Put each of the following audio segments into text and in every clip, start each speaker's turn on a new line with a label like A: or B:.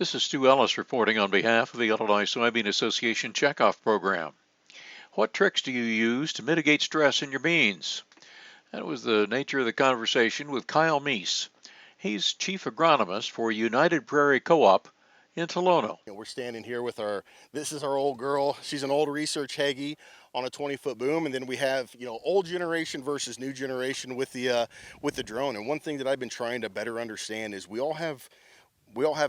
A: This is Stu Ellis reporting on behalf of the Illinois Soybean Association Checkoff Program. What tricks do you use to mitigate stress in your beans? That was the nature of the conversation with Kyle Meese. He's chief agronomist for United Prairie Co-op in Tolono.
B: We're standing here with this is our old girl. She's an old research Hagee on a 20-foot boom. And then we have, old generation versus new generation with the drone. And one thing that I've been trying to better understand is we all have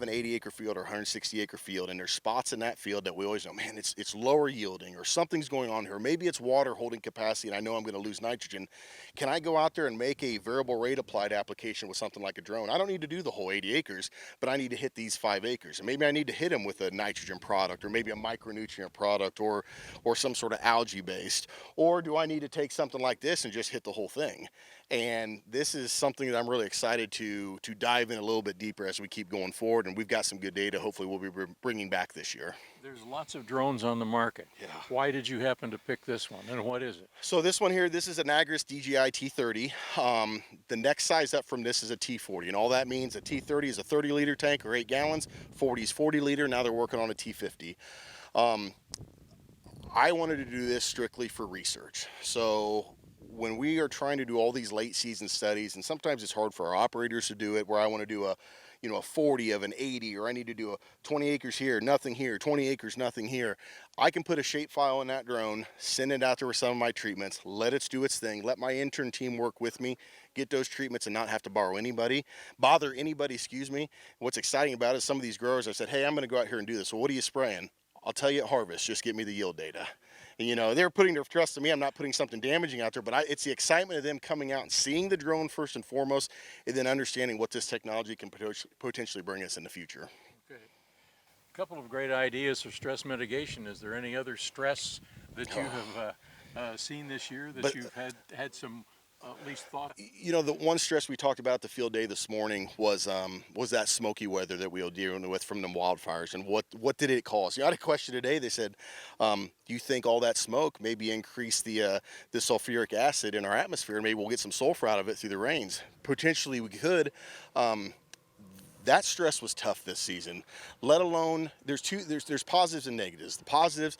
B: an 80-acre field or 160-acre field, and there's spots in that field that we always know, man, it's lower yielding, or something's going on here. Maybe it's water holding capacity, and I know I'm going to lose nitrogen. Can I go out there and make a variable rate applied application with something like a drone? I don't need to do the whole 80 acres, but I need to hit these 5 acres, and maybe I need to hit them with a nitrogen product, or maybe a micronutrient product, or some sort of algae based, or do I need to take something like this and just hit the whole thing? And this is something that I'm really excited to dive in a little bit deeper as we keep going forward, and we've got some good data hopefully we'll be bringing back this year.
A: There's lots of drones on the market.
B: Yeah.
A: Why did you happen to pick this one, and what is it?
B: So this one here, this is an Agris DJI T30. The next size up from this is a T40, and all that means a T30 is a 30-liter tank or 8 gallons, 40 is 40-liter, now they're working on a T50. I wanted to do this strictly for research. So when we are trying to do all these late season studies, and sometimes it's hard for our operators to do it, where I want to do a 40 of an 80, or I need to do a 20 acres here, nothing here, 20 acres, nothing here. I can put a shapefile in that drone, send it out there with some of my treatments, let it do its thing, let my intern team work with me, get those treatments and not have to bother anybody, excuse me. What's exciting about it is some of these growers, I said, hey, I'm going to go out here and do this. Well, what are you spraying? I'll tell you at harvest, just get me the yield data. And, they're putting their trust in me. I'm not putting something damaging out there, but it's the excitement of them coming out and seeing the drone first and foremost, and then understanding what this technology can potentially bring us in the future.
A: Okay. A couple of great ideas for stress mitigation. Is there any other stress that you have seen this year that you've had some at least thought?
B: The one stress we talked about at the field day this morning was that smoky weather that we were dealing with from the wildfires, and what did it cause? I had a question today. They said, do you think all that smoke maybe increase the sulfuric acid in our atmosphere, and maybe we'll get some sulfur out of it through the rains? Potentially we could. That stress was tough this season. Let alone there's positives and negatives. The positives,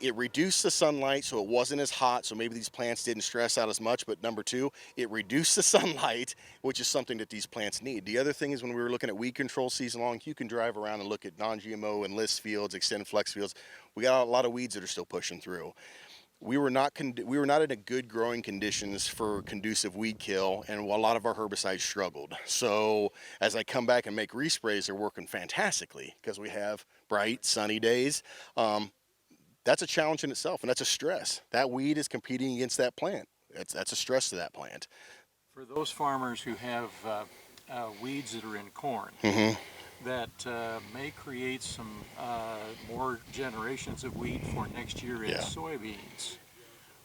B: it reduced the sunlight, so it wasn't as hot, so maybe these plants didn't stress out as much. But number two, it reduced the sunlight, which is something that these plants need. The other thing is, when we were looking at weed control season long, you can drive around and look at non-GMO and list fields, extended flex fields. We got a lot of weeds that are still pushing through. We were not in a good growing conditions for conducive weed kill, and a lot of our herbicides struggled. So as I come back and make resprays, they're working fantastically because we have bright, sunny days. That's a challenge in itself, and that's a stress. That weed is competing against that plant. That's a stress to that plant.
A: For those farmers who have weeds that are in corn, that may create some more generations of weed for next year in soybeans,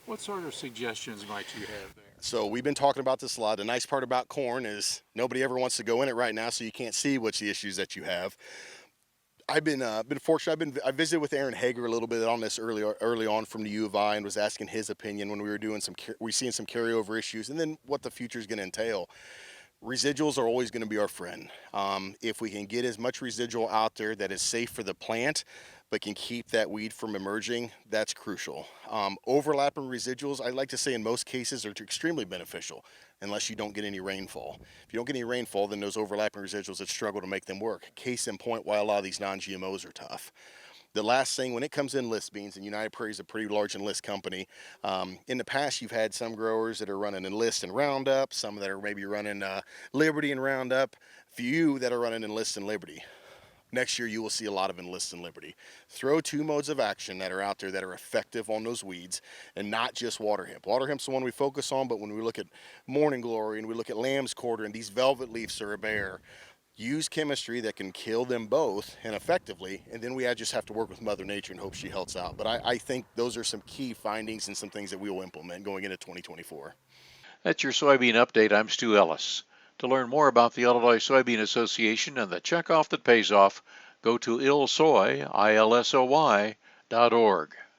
A: what sort of suggestions might you have there?
B: So we've been talking about this a lot. The nice part about corn is nobody ever wants to go in it right now, so you can't see what's the issues that you have. I've been fortunate. I visited with Aaron Hager a little bit on this early on from the U of I, and was asking his opinion when we were doing seeing some carryover issues, and then what the future is going to entail. Residuals are always going to be our friend. If we can get as much residual out there that is safe for the plant, but can keep that weed from emerging, that's crucial. Overlapping residuals, I like to say in most cases, are extremely beneficial unless you don't get any rainfall. If you don't get any rainfall, then those overlapping residuals that struggle to make them work. Case in point, why a lot of these non-GMOs are tough. The last thing, when it comes in list beans, and United Prairie is a pretty large enlist company, in the past you've had some growers that are running enlist and Roundup, some that are maybe running Liberty and Roundup, few that are running enlist and Liberty. Next year you will see a lot of enlist and Liberty. Throw two modes of action that are out there that are effective on those weeds, and not just water hemp. Water hemp's the one we focus on, but when we look at morning glory and we look at lamb's quarter and these velvet leaves that are bare, use chemistry that can kill them both and effectively, and then we just have to work with Mother Nature and hope she helps out. But I think those are some key findings and some things that we will implement going into 2024.
A: That's your soybean update. I'm Stu Ellis. To learn more about the Illinois Soybean Association and the checkoff that pays off, go to ilsoy.org.